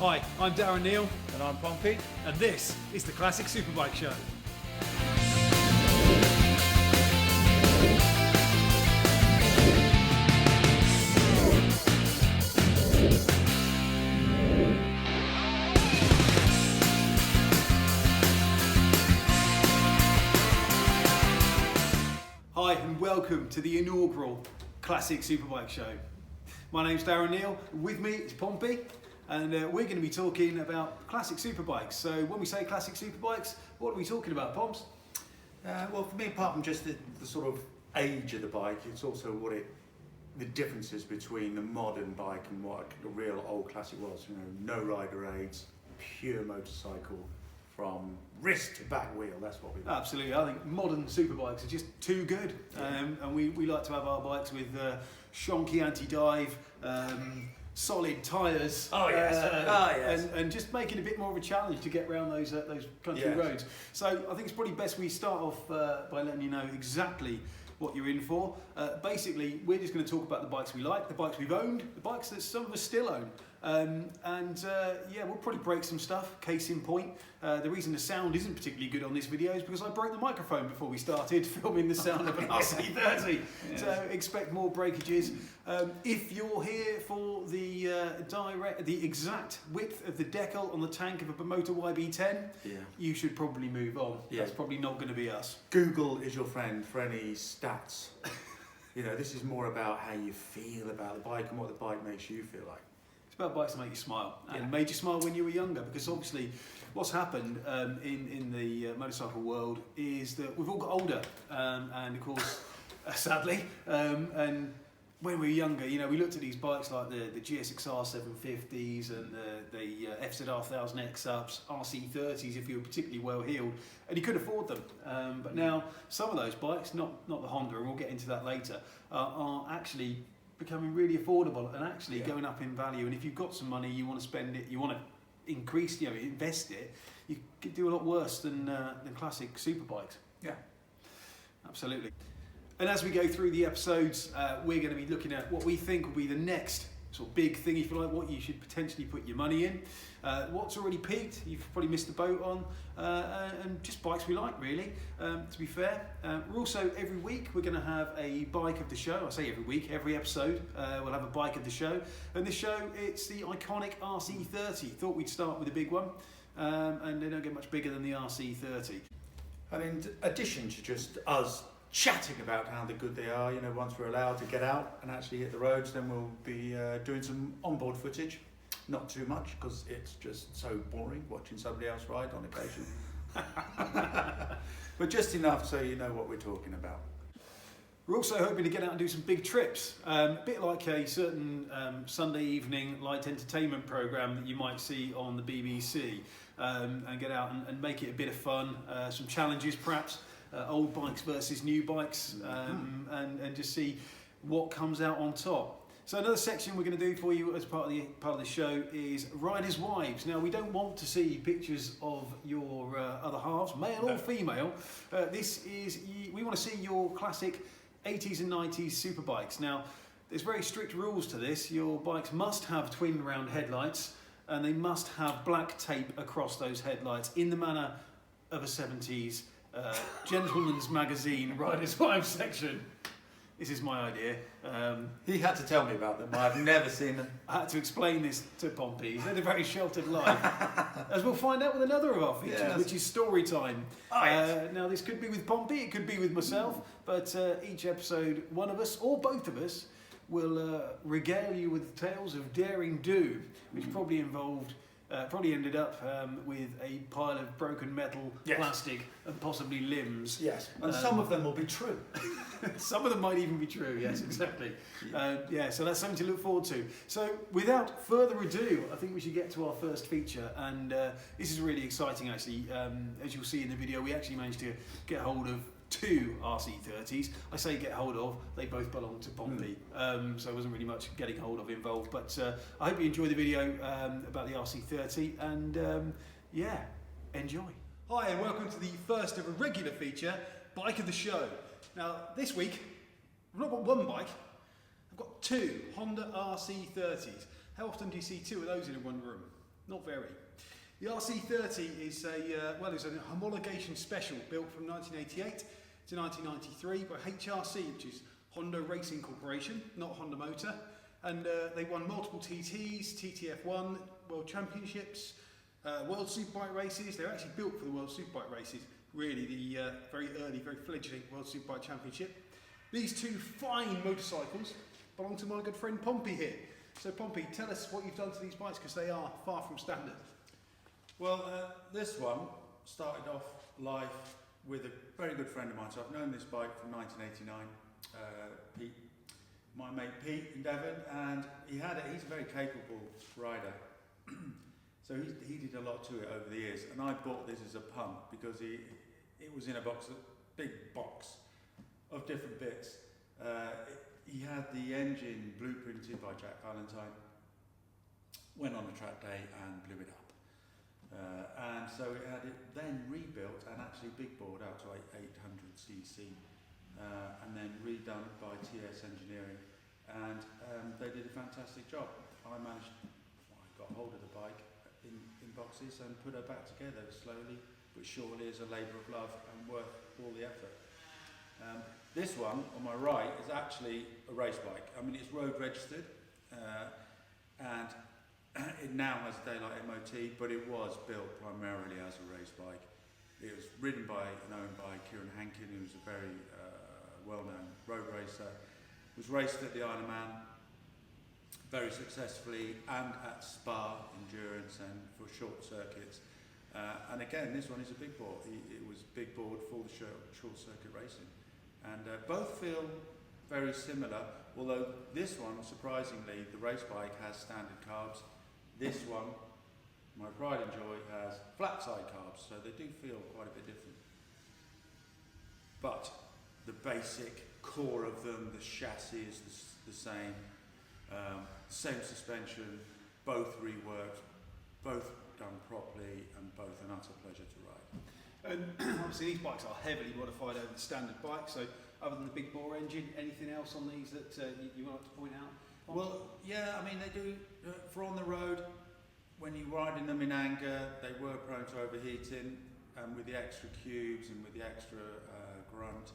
Hi, I'm Darren Neal. And I'm Pompey. And this is the Classic Superbike Show. Hi and welcome to the inaugural Classic Superbike Show. My name's Darren Neal, with me is Pompey, and we're going to be talking about classic superbikes. So when we say classic superbikes, what are we talking about, Pomps? Well, for me, apart from just the sort of age of the bike, it's also the differences between the modern bike and what a real old classic was. You know, no rider aids, pure motorcycle from wrist to back wheel. That's what we want. Absolutely. I think modern superbikes are just too good, and we like to have our bikes with shonky anti-dive, solid tyres. Oh yes. And just making a bit more of a challenge to get around those country roads. So I think it's probably best we start off by letting you know exactly what you're in for. Basically, we're just going to talk about the bikes we like, the bikes we've owned, the bikes that some of us still own. We'll probably break some stuff. Case in point, the reason the sound isn't particularly good on this video is because I broke the microphone before we started filming the sound of an RC30. Yes. So expect more breakages. If you're here for the exact width of the decal on the tank of a Motor YB10, you should probably move on. Yeah. That's probably not going to be us. Google is your friend for any stats. You know, this is more about how you feel about the bike and what the bike makes you feel like. About bikes that make you smile, and made you smile when you were younger, because obviously what's happened in the motorcycle world is that we've all got older, and of course sadly, and when we were younger, you know, we looked at these bikes like the GSXR 750s and the FZR 1000X ups, RC30s if you were particularly well heeled, and you could afford them, but now some of those bikes, not the Honda, and we'll get into that later, are actually becoming really affordable and actually going up in value. And if you've got some money, you want to spend it, you want to increase, invest it, you could do a lot worse than classic superbikes. Yeah, absolutely. And as we go through the episodes, we're going to be looking at what we think will be the next sort of big thing, if you like, what you should potentially put your money in, what's already peaked, you've probably missed the boat on, and just bikes we like, really, to be fair. We're also, every week, we're going to have a bike of the show. I say every week, every episode, we'll have a bike of the show. And this show, it's the iconic RC30. Thought we'd start with a big one, and they don't get much bigger than the RC30. And in addition to just us chatting about how good they are, you know, once we're allowed to get out and actually hit the roads, then we'll be doing some onboard footage. Not too much, because it's just so boring watching somebody else ride on occasion. But just enough so you know what we're talking about. We're also hoping to get out and do some big trips, a bit like a certain Sunday evening light entertainment programme that you might see on the BBC, and get out and make it a bit of fun, some challenges perhaps. Old bikes versus new bikes, and just see what comes out on top. So another section we're going to do for you as part of the show is Riders' Wives. Now, we don't want to see pictures of your other halves, male or female. We want to see your classic 80s and 90s superbikes. Now, there's very strict rules to this. Your bikes must have twin round headlights, and they must have black tape across those headlights in the manner of a 70s gentleman's magazine Riders' Wives section. This is my idea. He had to tell me about them. I've never seen them. I had to explain this to Pompey. He's led a very sheltered life. As we'll find out with another of our features, which is story time. Now, this could be with Pompey, it could be with myself, but each episode, one of us, or both of us, will regale you with tales of daring do, which probably ended up with a pile of broken metal, plastic, and possibly limbs. Yes, and some of them will be true. Some of them might even be true, yes, exactly. So that's something to look forward to. So without further ado, I think we should get to our first feature, and this is really exciting actually. As you'll see in the video, we actually managed to get hold of two RC30s. I say get hold of, they both belong to Pompey, so there wasn't really much getting hold of involved, but I hope you enjoy the video about the RC30, and enjoy. Hi and welcome to the first of a regular feature, Bike of the Show. Now this week, I've not got one bike, I've got two Honda RC30s. How often do you see two of those in one room? Not very. The RC30 is it's an homologation special built from 1988 to 1993 by HRC, which is Honda Racing Corporation, not Honda Motor. And they won multiple TTs, TTF1, World Championships, World Superbike races. They're actually built for the World Superbike races, really the very early, very fledgling World Superbike Championship. These two fine motorcycles belong to my good friend Pompey here. So Pompey, tell us what you've done to these bikes, because they are far from standard. Well, this one started off life with a very good friend of mine. So I've known this bike from 1989, Pete, my mate Pete and Darren, and he's a very capable rider. So he did a lot to it over the years, and I bought this as a punt because it was in a big box of different bits. He had the engine blueprinted by Jack Valentine, went on a track day and blew it up. And so it had it then rebuilt and actually big board out to 800cc, and then redone by TS Engineering, and they did a fantastic job. I got hold of the bike in boxes and put her back together slowly but surely as a labour of love and worth all the effort. This one on my right is actually a race bike. I mean, it's road registered, and it now has a daylight MOT, but it was built primarily as a race bike. It was ridden by and owned by Kieran Hankin, who was a very well-known road racer. It was raced at the Isle of Man very successfully, and at Spa endurance and for short circuits. And again, this one is a big board. It was big board for the short circuit racing. And both feel very similar, although this one, surprisingly, the race bike has standard carbs. This one, my pride and joy, has flat side carbs, so they do feel quite a bit different. But the basic core of them, the chassis is the same, same suspension, both reworked, both done properly, and both an utter pleasure to ride. And obviously these bikes are heavily modified over the standard bike, so other than the big bore engine, anything else on these that you want to point out? Well, yeah, I mean, they do, for on the road, when you're riding them in anger, they were prone to overheating, with the extra cubes and with the extra grunt.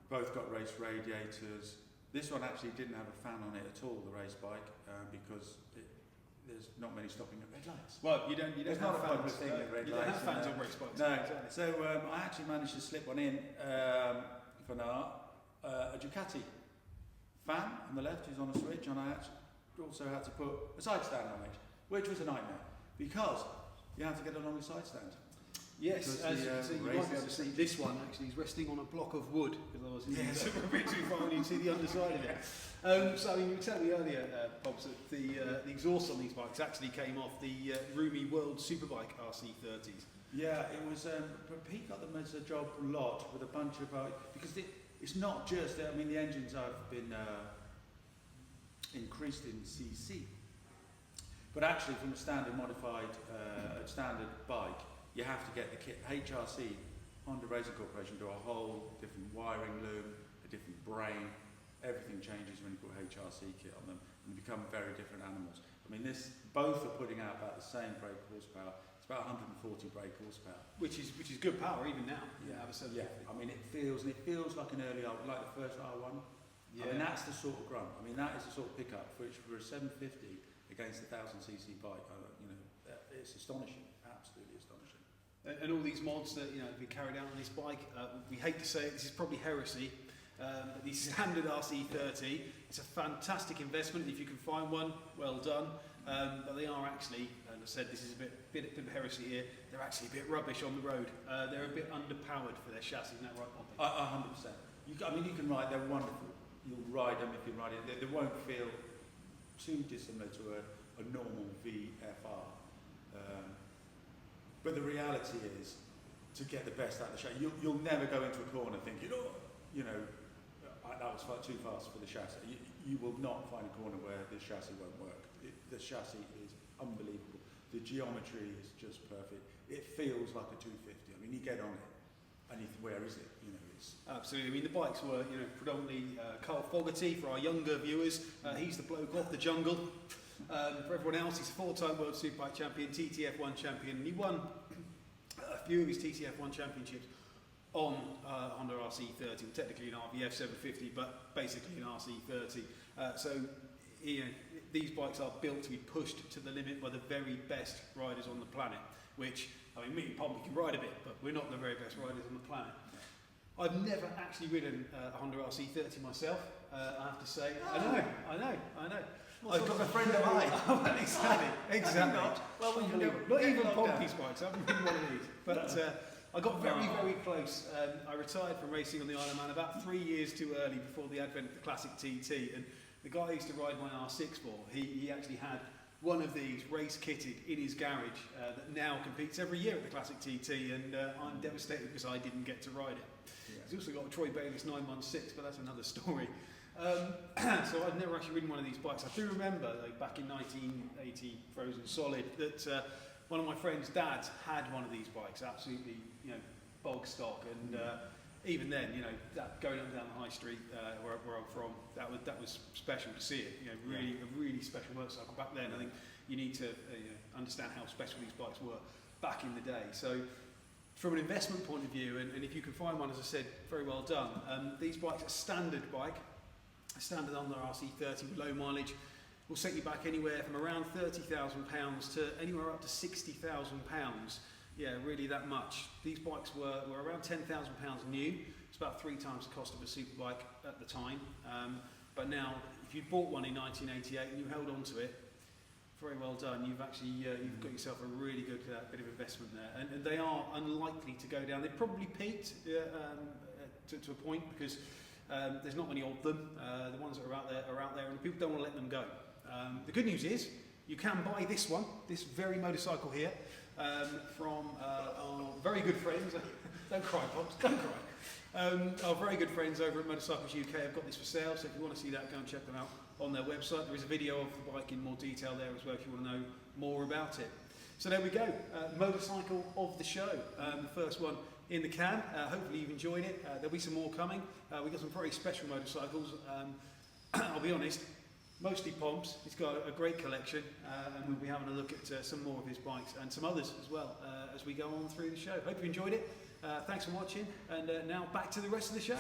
Both got race radiators. This one actually didn't have a fan on it at all, the race bike, because there's not many stopping at red lights. Well, you don't There's have not a fans, public thing at red you lights. don't have fans on race bikes. No, exactly. so I actually managed to slip one in for now, a Ducati fan on the left is on a switch, and I actually also had to put a side stand on it, which was a nightmare because you had to get along the side stand. Yes, as you can see, you might be able to see this one actually is resting on a block of wood, because I was a bit too far and you can see the underside of it. So I mean, you were telling me earlier, Pops, that the exhaust on these bikes actually came off the roomy World Superbike RC30s. Yeah, it was, but Pete got them as a job lot with a bunch of, because it's not just, I mean, the engines have been increased in CC, but actually from a standard modified, standard bike, you have to get the kit. HRC, Honda Racing Corporation, do a whole different wiring loom, a different brain. Everything changes when you put HRC kit on them, and they become very different animals. I mean, both are putting out about the same brake horsepower. It's about 140 brake horsepower, Which is good power even now. Yeah, I mean, it feels like an early R, like the first R1. Yeah. I mean, that's the sort of grunt. I mean, that is the sort of pickup for a 750 against a 1000cc bike. It's astonishing, absolutely astonishing. And all these mods that have been carried out on this bike, we hate to say it, this is probably heresy. But the standard RC30, it's a fantastic investment. If you can find one, well done. But they are actually, and I said this is a bit of heresy here, they're actually a bit rubbish on the road. They're a bit underpowered for their chassis, isn't that right, Pompey? 100%. I mean, you can ride, they're wonderful. You'll ride them if you ride it. They won't feel too dissimilar to a normal VFR. But the reality is, to get the best out of the chassis, you'll never go into a corner thinking, that was far too fast for the chassis. You will not find a corner where the chassis won't work. The chassis is unbelievable. The geometry is just perfect. It feels like a 250. I mean, you get on it, and you think, where is it? It's absolutely. I mean, the bikes were, predominantly Carl Fogarty for our younger viewers. He's the bloke off the jungle. For everyone else, he's a four-time World Superbike champion, TTF1 champion, and he won a few of his TTF1 championships on Honda RC30, technically an RVF 750, but basically an RC30. So these bikes are built to be pushed to the limit by the very best riders on the planet, which, I mean, me and Pompey can ride a bit, but we're not the very best riders on the planet. I've never actually ridden a Honda RC30 myself, I have to say. Oh. I know. I've got a friend of mine. Exactly. Well, Not even Pompey's bikes, I haven't ridden one of these. But I got very, very close. I retired from racing on the Isle of Man about 3 years too early before the advent of the classic TT. And the guy I used to ride my R6 for, he actually had one of these race kitted in his garage that now competes every year at the classic TT, and I'm devastated because I didn't get to ride it. Yeah. He's also got a Troy Bayliss 916, but that's another story. So I've never actually ridden one of these bikes. I do remember, like, back in 1980, Frozen Solid, that one of my friend's dads had one of these bikes, absolutely, bog stock, and even then, that going up and down the high street where I'm from, that was special to see it. A really special motorcycle back then. I think you need to understand how special these bikes were back in the day. So, from an investment point of view, and if you can find one, as I said, very well done. These bikes are standard bike. A standard Honda RC30 with low mileage will set you back anywhere from around £30,000 to anywhere up to £60,000. Yeah, really that much. These bikes were around £10,000 new. It's about 3 times the cost of a superbike at the time. But now, if you bought one in 1988 and you held on to it, very well done. You've actually you've got yourself a really good bit of investment there, and they are unlikely to go down. They've probably peaked to a point because there's not many of them. The ones that are out there, and people don't want to let them go. The good news is you can buy this one, this very motorcycle here, from our very good friends. Don't cry, Pops, don't cry. Our very good friends over at Motorcycles UK have got this for sale, so if you want to see that, go and check them out on their website. There is a video of the bike in more detail there as well if you want to know more about it. So there we go, motorcycle of the show, the first one in the can. Hopefully you've enjoyed it. There'll be some more coming. We've got some very special motorcycles. I'll be honest, mostly Pomps. He's got a great collection, and we'll be having a look at some more of his bikes and some others as well as we go on through the show. Hope you enjoyed it. Thanks for watching, and now back to the rest of the show.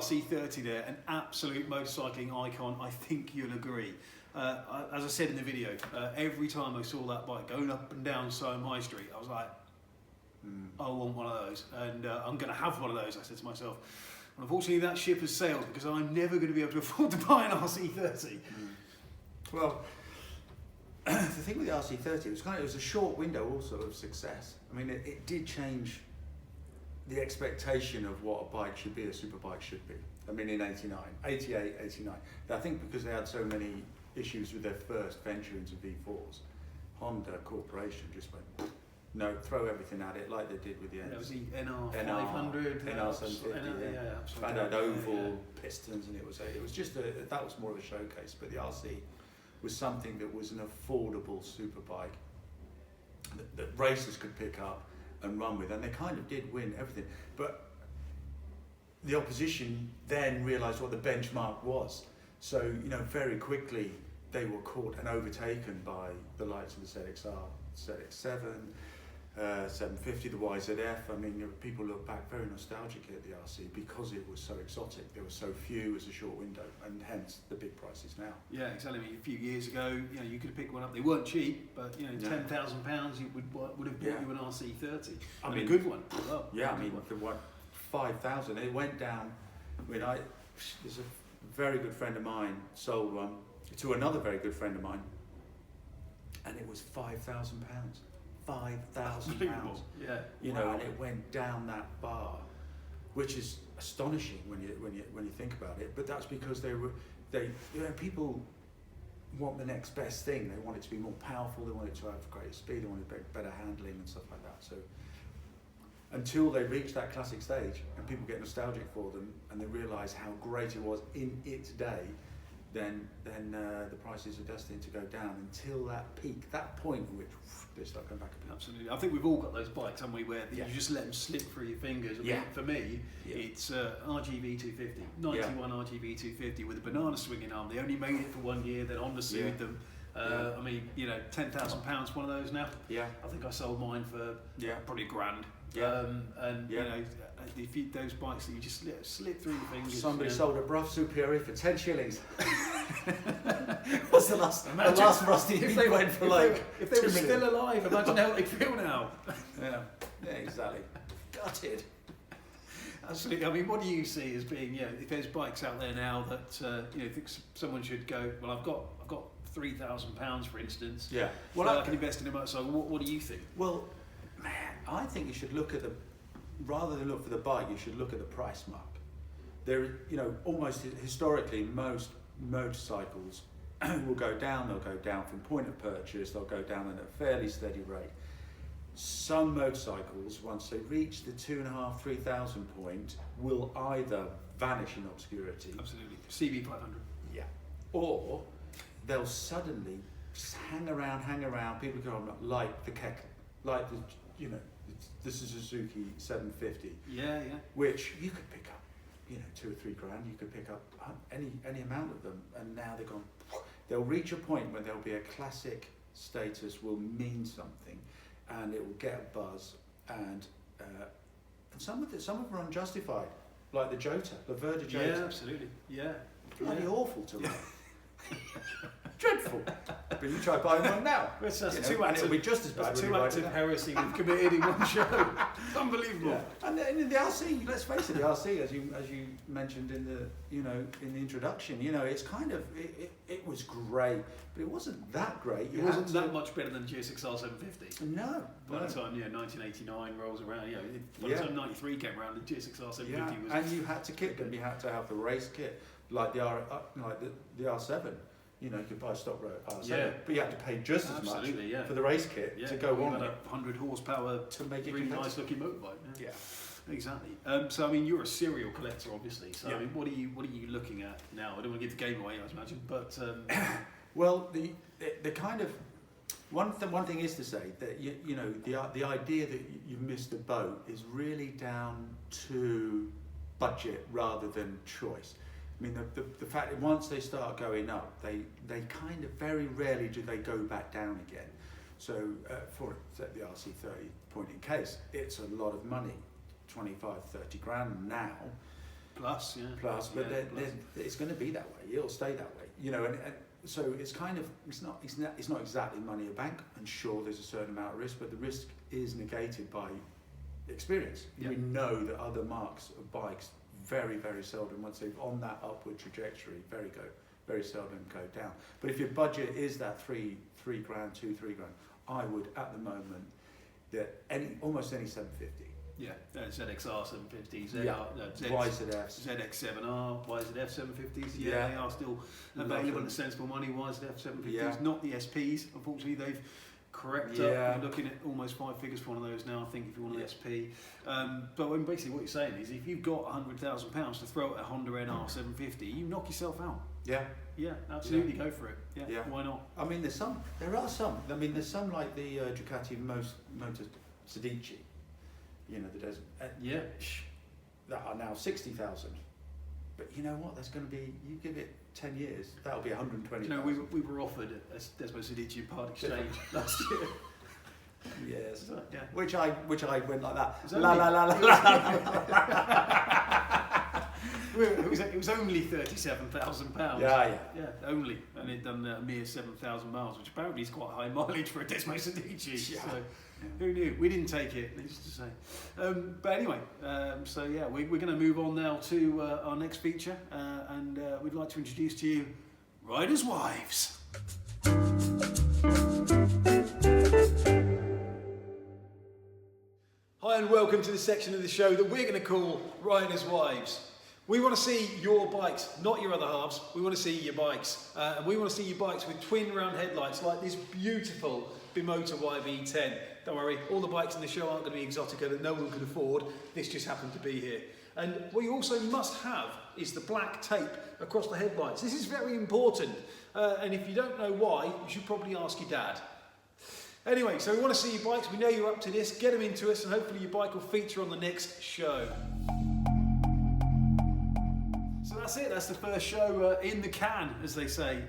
RC30 there, an absolute motorcycling icon, I think you'll agree. As I said in the video, every time I saw that bike going up and down Soham High Street, I was like, I want one of those, and I'm going to have one of those, I said to myself. And unfortunately that ship has sailed because I'm never going to be able to afford to buy an RC30. Well, the thing with the RC30, it was a short window also of success. I mean, it did change the expectation of what a bike should be, a superbike should be. I mean, in 88, 89. I think because they had so many issues with their first venture into V4s, Honda Corporation just went, no, throw everything at it like they did with the That was the NR500, NR750, yeah, and had oval pistons, and it was just that was more of a showcase. But the RC was something that was an affordable superbike that racers could pick up and run with, and they kind of did win everything. But the opposition then realised what the benchmark was. So, very quickly they were caught and overtaken by the likes of the ZXR, ZX7, 750, the YZF. I mean, people look back very nostalgically at the RC because it was so exotic. There were so few, it was a short window, and hence the big prices now. Yeah, exactly. I mean, a few years ago, you could have picked one up. They weren't cheap, but £10,000 would have bought you an RC30. I mean, a good one as well. Yeah, I mean, the one 5,000. It went down. I mean, there's a very good friend of mine sold one to another very good friend of mine, and it was £5,000. £5,000. Yeah. You know, and it went down that bar, which is astonishing when you think about it. But that's because people want the next best thing. They want it to be more powerful. They want it to have greater speed. They want it better handling and stuff like that. So until they reach that classic stage and people get nostalgic for them and they realise how great it was in its day, then the prices are destined to go down until that peak, that point at which they start going back. Absolutely. I think we've all got those bikes, haven't we, where you just let them slip through your fingers. I mean, for me, it's RGV 250, 91 RGV 250 with a banana swinging arm. They only made it for 1 year, then Honda sued them. I mean, £10,000 one of those now. Yeah. I think I sold mine for probably £1,000. Yeah. You know, those bikes that you just slip through your fingers. Somebody sold a Bruff Superior for 10 shillings. What's the last Rusty? If they went for if they were still alive, imagine how they feel now. Yeah, exactly. Gutted. Absolutely. I mean, what do you see as being, if there's bikes out there now that you think someone should go, well, I've got £3,000 for instance. Yeah. Well, I can invest in a motorcycle. What do you think? Well, man, I think you should look at rather than look for the bike, you should look at the price mark. There, almost historically, most motorcycles will go down. They'll go down from point of purchase. They'll go down at a fairly steady rate. Some motorcycles, once they reach the 2,500, 3,000 point, will either vanish in obscurity. Absolutely. CB500. Yeah. Or they'll suddenly hang around. People go, like the Keck, like the Suzuki 750. Yeah. Which you could pick up, $2,000 or $3,000. You could pick up any amount of them, and now they're gone. They'll reach a point where there'll be a classic status, will mean something, and it will get a buzz, and some of them are unjustified, like the Jota, the Verda Jota. Yeah, absolutely. Yeah. Bloody awful to me. Dreadful. But you try buying one now. That's and it'll be just as bad. That's two acts of heresy we've committed in one show. Unbelievable. Yeah. And in the RC, let's face it, the RC, as you mentioned in the introduction, it's kind of it was great, but it wasn't that great. It wasn't that much better than GSXR 750. No. By the time 1989 rolls around, by the time 93 came around, the GSXR 750 was. And you had to kit them. You had to have the race kit, like the R7. You could buy a stock R7, but you had to pay just as much for the race kit to go on. 100 horsepower to make it really nice looking motorbike. Yeah, exactly. So I mean, you're a serial collector, obviously. So I mean, what are you looking at now? I don't want to give the game away, I imagine, but well, the kind of one thing is to say that the idea that you've missed a boat is really down to budget rather than choice. I mean, the fact that once they start going up, they kind of very rarely do they go back down again. So for the RC30 point in case, it's a lot of money, 25, 30 grand now. Plus, but it's going to be that way. It'll stay that way, and so it's kind of it's not exactly money in the bank. And sure, there's a certain amount of risk, but the risk is negated by experience. We know that other marques of bikes very, very seldom, once they're on that upward trajectory, very seldom go down. But if your budget is that $3,000, $2,000, $3,000, I would at the moment almost any 750. Yeah, ZXR 750s, YZFs, ZX7R, YZF 750s. Yeah, they are still available at sensible money. YZF 750s, not the SPs. Unfortunately, they've correct up. You're looking at almost 5 figures for one of those now, I think, if you want an SP. But basically what you're saying is if you've got £100,000 to throw at a Honda NR 750, you knock yourself out. Yeah, absolutely, go for it. Yeah, why not? I mean, there are some. I mean, there's some like the Ducati Motor Sedici, that are now 60,000. But you know what? That's going to be, you give it 10 years, that'll be 120,000. We were offered a Desmo Sedici part exchange last year. Yes. Yeah. Which I went like that. It was La only- la la la la. It was only £37,000. Yeah. Yeah, only, and it'd done a mere 7,000 miles, which apparently is quite high mileage for a Desmos Adichie. Yeah. So, who knew? We didn't take it, needless to say. But anyway, so yeah, we're going to move on now to our next feature, and we'd like to introduce to you Riders' Wives. Hi and welcome to the section of the show that we're going to call Riders' Wives. We want to see your bikes, not your other halves. We want to see your bikes. And we want to see your bikes with twin round headlights like this beautiful Bimota YB10. Don't worry, all the bikes in the show aren't going to be exotica that no one could afford. This just happened to be here. And what you also must have is the black tape across the headlights. This is very important. And if you don't know why, you should probably ask your dad. Anyway, so we want to see your bikes. We know you're up to this. Get them into us and hopefully your bike will feature on the next show. So that's it, that's the first show in the can, as they say.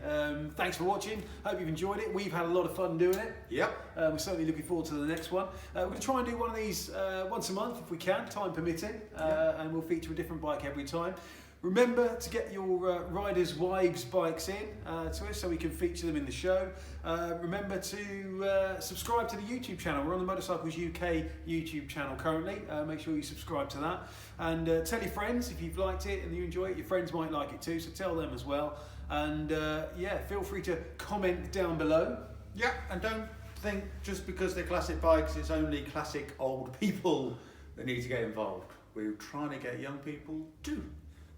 Thanks for watching, hope you've enjoyed it. We've had a lot of fun doing it. Yep. We're certainly looking forward to the next one. We're going to try and do one of these once a month if we can, time permitting, and we'll feature a different bike every time. Remember to get your Riders' Wives bikes in to us so we can feature them in the show. Remember to subscribe to the YouTube channel. We're on the Motorcycles UK YouTube channel currently. Make sure you subscribe to that. And tell your friends if you've liked it and you enjoy it. Your friends might like it too, so tell them as well. And yeah, feel free to comment down below. Yeah, and don't think just because they're classic bikes, it's only classic old people that need to get involved. We're trying to get young people too.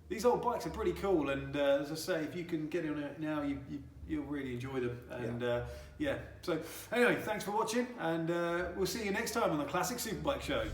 These old bikes are pretty cool, and as I say, if you can get on it now, you'll really enjoy them. And yeah, so anyway, thanks for watching, and we'll see you next time on the Classic Superbike Show.